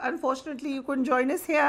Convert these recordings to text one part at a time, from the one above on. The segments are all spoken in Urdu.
Unfortunately, you couldn't join us here.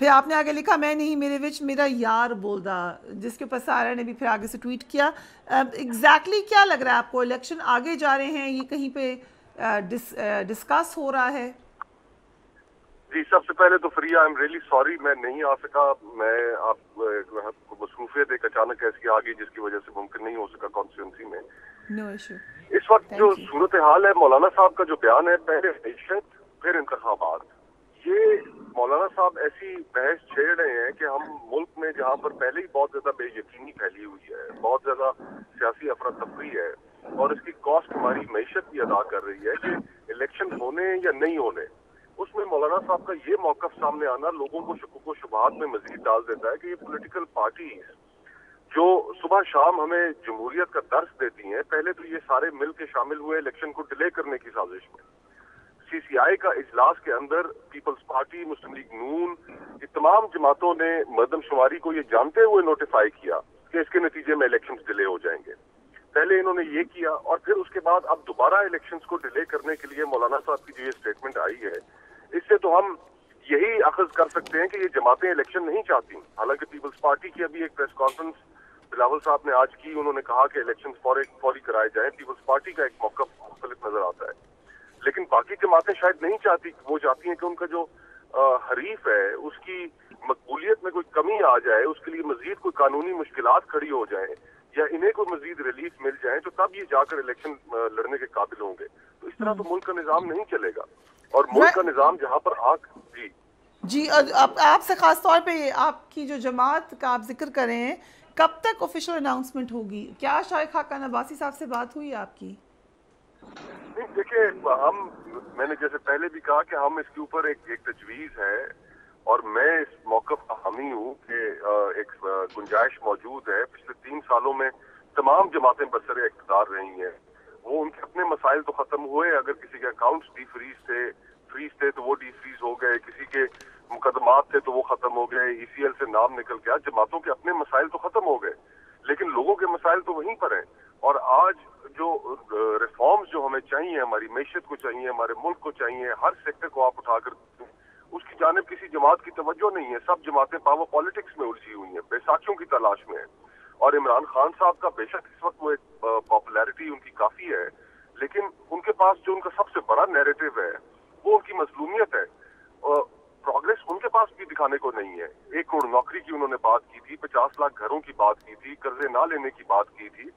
پھر آپ نے آگے لکھا میں نہیں میرے وچ میرا یار بولدا, جس کے اوپر سارا نے بھی پھر آگے سے ٹویٹ کیا. ایگزیکٹلی کیا لگ رہا ہے آپ کو, الیکشن آگے جا رہے ہیں, یہ کہیں پہ ڈسکس ہو رہا ہے؟ جی سب سے پہلے تو فریہ آئی ایم ریئلی سوری میں نہیں آ سکا. میں آپ کو مصروفیت ایک اچانک ایسی آ گئی جس کی وجہ سے ممکن نہیں ہو سکا کانسٹیٹوئنسی میں. No issue. اس وقت جو صورتحال ہے مولانا صاحب کا جو بیان ہے پہلے معیشت پھر انتخابات, یہ مولانا صاحب ایسی بحث چھیڑ رہے ہیں کہ ہم ملک میں جہاں پر پہلے ہی بہت زیادہ بے یقینی پھیلی ہوئی ہے, بہت زیادہ سیاسی افراتفری ہے اور اس کی کاسٹ ہماری معیشت بھی ادا کر رہی ہے کہ الیکشن ہونے یا نہیں ہونے, اس میں مولانا صاحب کا یہ موقف سامنے آنا لوگوں کو شکوک و شبہات میں مزید ڈال دیتا ہے کہ یہ پولیٹیکل پارٹیز جو صبح شام ہمیں جمہوریت کا درس دیتی ہیں, پہلے تو یہ سارے مل کے شامل ہوئے الیکشن کو ڈیلے کرنے کی سازش میں. سی سی آئی کا اجلاس کے اندر پیپلز پارٹی, مسلم لیگ نون, یہ تمام جماعتوں نے مردم شماری کو یہ جانتے ہوئے نوٹیفائی کیا کہ اس کے نتیجے میں الیکشنز ڈیلے ہو جائیں گے. پہلے انہوں نے یہ کیا اور پھر اس کے بعد اب دوبارہ الیکشنز کو ڈیلے کرنے کے لیے مولانا صاحب کی جو یہ اسٹیٹمنٹ آئی ہے, اس سے تو ہم یہی اخذ کر سکتے ہیں کہ یہ جماعتیں الیکشن نہیں چاہتی. حالانکہ پیپلز پارٹی کی ابھی ایک پریس کانفرنس بلاول صاحب نے آج کی, انہوں نے کہا کہ الیکشن فوری کرائے جائیں. پیپلز پارٹی کا ایک موقف مختلف نظر آتا ہے, لیکن باقی جماعتیں شاید نہیں چاہتی. وہ چاہتی ہیں کہ ان کا جو حریف ہے اس کی مقبولیت میں کوئی کمی آ جائے, اس کے لیے مزید کوئی قانونی مشکلات کھڑی ہو جائیں یا انہیں کوئی مزید ریلیف مل جائیں تو تب یہ جا کر الیکشن لڑنے کے قابل ہوں گے. تو اس طرح تو ملک کا نظام نہیں چلے گا, اور ملک کا نظام جہاں پر جی اور آپ سے خاص طور پہ آپ کی جو جماعت کا آپ ذکر کر رہے ہیں, کب تک آفیشیل اناؤنسمنٹ ہوگی؟ کیا شائخ خاقان عباسی صاحب سے بات ہوئی آپ کی؟ نہیں دیکھیے, میں نے جیسے پہلے بھی کہا کہ ہم اس کے اوپر ایک تجویز ہے اور میں اس موقف کا حامی ہوں کہ ایک گنجائش موجود ہے. پچھلے 3 سالوں میں تمام جماعتیں برسر اقتدار رہی ہیں, وہ ان کے اپنے مسائل تو ختم ہوئے. اگر کسی کے اکاؤنٹس ڈی فریز تھے تو وہ ڈی فریز ہو گئے, کسی کے مقدمات تھے تو وہ ختم ہو گئے, ای سی ایل سے نام نکل گیا. جماعتوں کے اپنے مسائل تو ختم ہو گئے, لیکن لوگوں کے مسائل تو وہیں پر ہیں. اور آج جو ریفارمز جو ہمیں چاہیے, ہماری معیشت کو چاہیے, ہمارے ملک کو چاہیے, ہر سیکٹر کو آپ اٹھا کر اس کی جانب کسی جماعت کی توجہ نہیں ہے. سب جماعتیں پاور پالیٹکس میں الجھی ہوئی ہیں, بیساکھیوں کی تلاش میں ہیں. اور عمران خان صاحب کا بے شک اس وقت وہ ایک پاپولیرٹی ان کی کافی ہے, لیکن ان کے پاس جو ان کا سب سے بڑا نیریٹو ہے وہ ان کی مظلومیت ہے. پروگریس ان کے پاس بھی دکھانے کو نہیں ہے. 1 کروڑ نوکری کی انہوں نے بات کی تھی, 50 لاکھ گھروں کی بات کی تھی, قرضے نہ لینے کی بات کی تھی.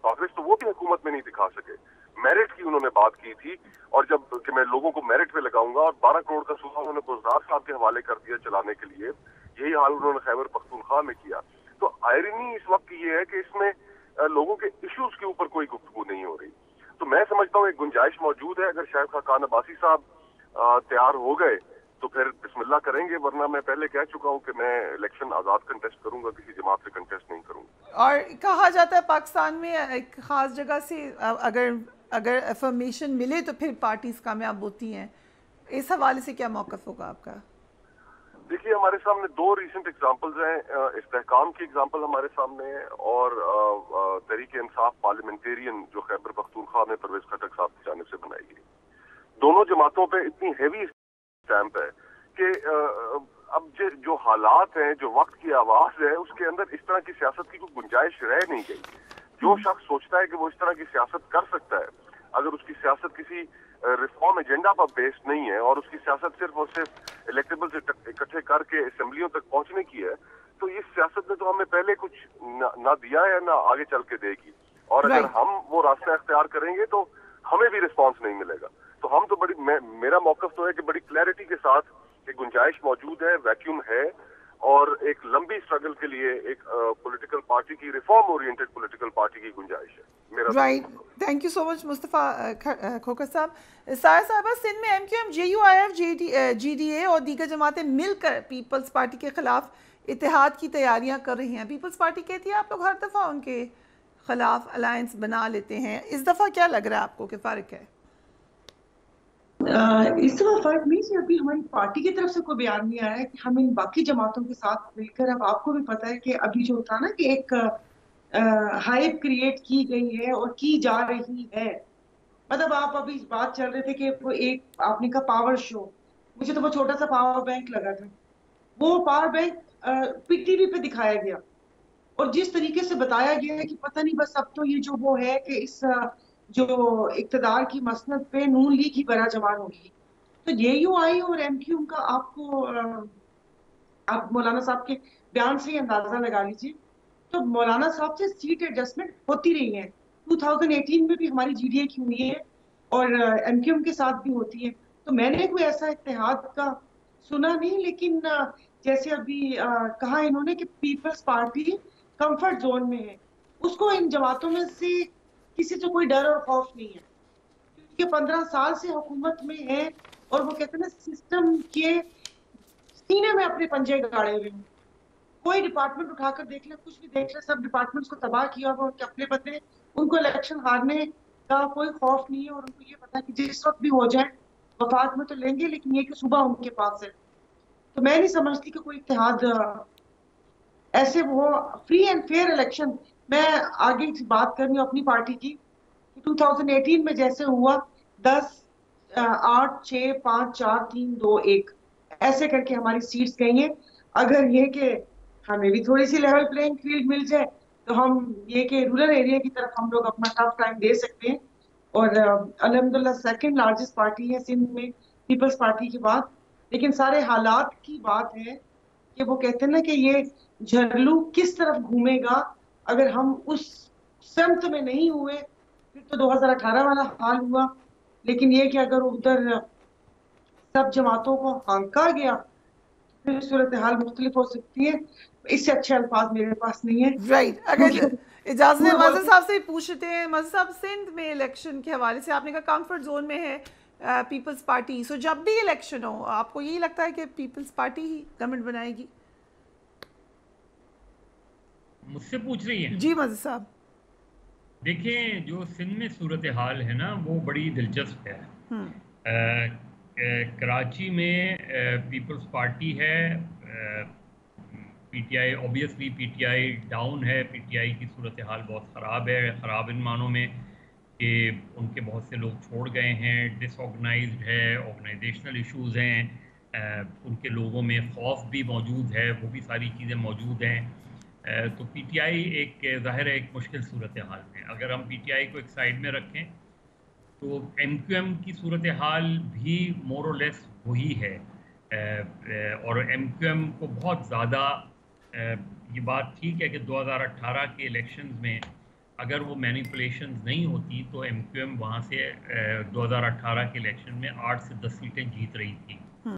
پروگریس تو وہ بھی حکومت میں نہیں دکھا سکے. میرٹ کی انہوں نے بات کی تھی, اور جب کہ میں لوگوں کو میرٹ پہ لگاؤں گا, اور 12 کروڑ کا صوبہ انہوں نے بزدار صاحب کے حوالے کر دیا چلانے کے لیے. یہی حال انہوں نے خیبر پختونخوا میں کیا. تو آئرنی اس وقت یہ ہے کہ اس میں لوگوں کے ایشوز کے اوپر کوئی گفتگو نہیں ہو رہی. تو میں سمجھتا ہوں ایک گنجائش موجود ہے. اگر شائخ خاقان عباسی صاحب تیار ہو گئے تو پھر بسم اللہ کریں گے, ورنہ میں پہلے کہہ چکا ہوں کہ میں الیکشن آزاد کنٹیسٹ کروں گا, کسی جماعت سے کنٹیسٹ نہیں کروں گا. اور کہا جاتا ہے پاکستان میں ایک خاص جگہ سے اگر افرمیشن ملے تو پھر پارٹیز کامیاب ہوتی ہیں. اس حوالے سے کیا موقف ہوگا آپ کا؟ دیکھیے ہمارے سامنے 2 ریسنٹ ایگزامپلز ہیں. استحکام کی ایگزامپل ہمارے سامنے ہے, اور تحریک انصاف پارلیمنٹیرین جو خیبر پختونخوا میں پرویز خٹک صاحب کی جانب سے بنائی گئی. دونوں جماعتوں پہ اتنی ہیوی اسٹیمپ ہے کہ اب جو حالات ہیں, جو وقت کی آواز ہے, اس کے اندر اس طرح کی سیاست کی کوئی گنجائش رہ نہیں گئی. جو شخص سوچتا ہے کہ وہ اس طرح کی سیاست کر سکتا ہے, اگر اس کی سیاست کسی ریفارم ایجنڈا پر بیسڈ نہیں ہے اور اس کی سیاست صرف اور صرف الیکٹیبل سے اکٹھے کر کے اسمبلیوں تک پہنچنے کی ہے, تو اس سیاست نے تو ہمیں پہلے کچھ نہ دیا ہے نہ آگے چل کے دے گی. اور اگر ہم وہ راستہ اختیار کریں گے تو ہمیں بھی رسپانس نہیں ملے گا. تو ہم تو میرا موقف تو ہے کہ بڑی کلیئرٹی کے ساتھ ایک گنجائش موجود ہے, ویکیوم ہے, اور ایک لمبی اسٹرگل کے لیے ایک پولیٹیکل پارٹی کی, ریفارم اورینٹڈ پولیٹیکل پارٹی کی گنجائش ہے. Right, thank you so much Mustafa Khokhar Sahib. سایہ صاحبہ, سندھ میں M Q M, J U I F, G D A اور دیگر جماعتیں مل کر پیپلز پارٹی کے خلاف اتحاد کی تیاریاں کر رہی ہیں. پیپلز پارٹی کہتی ہے آپ لوگ ہر دفعہ ان کے خلاف الائنس بنا لیتے ہیں. اس دفعہ کیا لگ رہا ہے آپ کو کہ فرق ہے؟ اس دفعہ فرق نہیں ہے. ابھی ہماری پارٹی کی طرف سے کوئی بیان نہیں آیا ہے کہ ہم ان باقی جماعتوں کے ساتھ مل کر, اب آپ کو بھی پتا ہے کہ ابھی جو تھا نا کہ ایک ہائپ کریٹ کی گئی ہے اور کی جا رہی ہے. مطلب آپ ابھی بات چل رہے تھے کہ وہ ایک آپ نے کہا پاور شو, مجھے تو وہ چھوٹا سا پاور بینک لگا تھا. وہ power bank P T V پہ دکھایا گیا اور جس طریقے سے بتایا گیا ہے کہ پتہ نہیں بس اب تو یہ جو وہ ہے کہ اس جو اقتدار کی مسند پہ نون لیگ ہی برا جمان ہوگی. تو جے یو آئی اور ایم کیو کا آپ کو آپ مولانا صاحب کے بیان سے ہی اندازہ لگا لیجیے. تو مولانا صاحب سے سیٹ ایڈجسٹمنٹ ہوتی رہی ہے. 2018 میں بھی ہماری جی ڈی اے کی ہوئی ہے اور ایم کیو ایم کے ساتھ بھی ہوتی ہے. تو میں نے کوئی ایسا اتحاد کا سنا نہیں, لیکن جیسے ابھی کہا انہوں نے کہ پیپلز پارٹی کمفرٹ زون میں ہے, اس کو ان جماعتوں میں سے کسی سے کوئی ڈر اور خوف نہیں ہے کیونکہ 15 سال سے حکومت میں ہے اور وہ کہتے ہیں سسٹم کے سینے میں اپنے پنجے گاڑے ہوئے ہیں. کوئی ڈپارٹمنٹ اٹھا کر دیکھ لیں, کچھ بھی دیکھ لیں, سب ڈپارٹمنٹس کو تباہ کیا ہوا, ان کے اپنے بندے, ان کو الیکشن ہارنے کا کوئی خوف نہیں ہے اور ان کو یہ پتا کہ جس وقت بھی ہو جائے وفات میں تو لیں گے, لیکن یہ کہ صبح ان کے پاس ہے. تو میں نہیں سمجھتی کہ کوئی اتحاد ایسے وہ فری اینڈ فیئر الیکشن. میں آگے بات کرنی ہوں اپنی پارٹی کی. 2018 میں جیسے ہوا 10 8 6 5 4 3 2 1 ایسے کر کے ہماری سیٹس گئی ہیں. اگر یہ کہ ہمیں بھی تھوڑی سی لیول پلینگ فیلڈ مل جائے تو ہم یہ کہ رورل ایریا کی طرف ہم لوگ اپنا ٹف ٹائم دے سکتے ہیں. اور الحمدللہ سیکنڈ لارجسٹ پارٹی ہے سندھ میں پیپلز پارٹی کے بعد. لیکن سارے حالات کی بات ہے کہ وہ کہتے ہیں نا کہ یہ جھرلو کس طرف گھومے گا. اگر ہم اس سمت میں نہیں ہوئے پھر تو 2018 والا حال ہوا, لیکن یہ کہ اگر ادھر سب جماعتوں کو ہانکا گیا پھر صورتحال مختلف ہو سکتی ہے. اس سے اچھے الفاظ میرے پاس نہیں ہے. رائٹ, اگر اجازت ہے مظہر صاحب سے پوچھتے ہیں. مظہر صاحب, سندھ میں الیکشن کے حوالے سے آپ نے کہا کمفرٹ زون میں ہے پیپلز پارٹی, سو جب بھی الیکشن ہو آپ کو یہی لگتا ہے کہ پیپلز پارٹی ہی گورنمنٹ بنائے گی؟ مجھ سے پوچھ رہی ہیں؟ جی مظہر صاحب. دیکھیں جو سندھ میں صورتحال ہے نا وہ بڑی دلچسپ ہے. کراچی میں پیپلز پارٹی ہے, P T I obviously P T I down ہے. پی ٹی آئی کی صورتحال بہت خراب ہے, خراب ان معنوں میں کہ ان کے بہت سے لوگ چھوڑ گئے ہیں, ڈس آرگنائزڈ ہے, آرگنائزیشنل ایشوز ہیں, ان کے لوگوں میں خوف بھی موجود ہے, وہ بھی ساری چیزیں موجود ہیں. تو پی ٹی آئی ایک ظاہر ہے ایک مشکل صورتحال میں. اگر ہم پی ٹی آئی کو ایک سائڈ میں رکھیں تو ایم کیو ایم کی صورتحال بھی مور اور لیس وہی ہے. اور ایم کیو ایم کو بہت زیادہ یہ بات ٹھیک ہے کہ 2018 کے الیکشنز میں اگر وہ مینیپولیشنز نہیں ہوتی تو ایم کیو ایم وہاں سے 2018 کے الیکشن میں 8 سے 10 سیٹیں جیت رہی تھی.